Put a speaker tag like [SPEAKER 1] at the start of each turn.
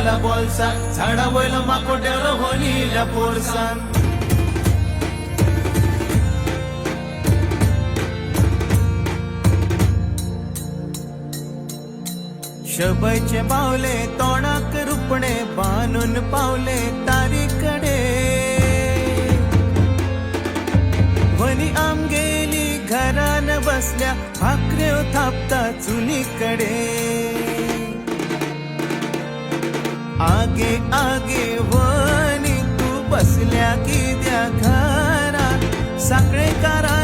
[SPEAKER 1] झाला बोलसा झाडा वयल माकोट्यावर होलील्या पोरसान शबैचे बावले तोंडाक रुपणे बांधून पावले तारीकडे वनी आमगेली घरान बसल्या भाकऱ्यो थापता चुलीकडे आगे आगे वनी तू बसल्या किद्या घरा साखळेकारा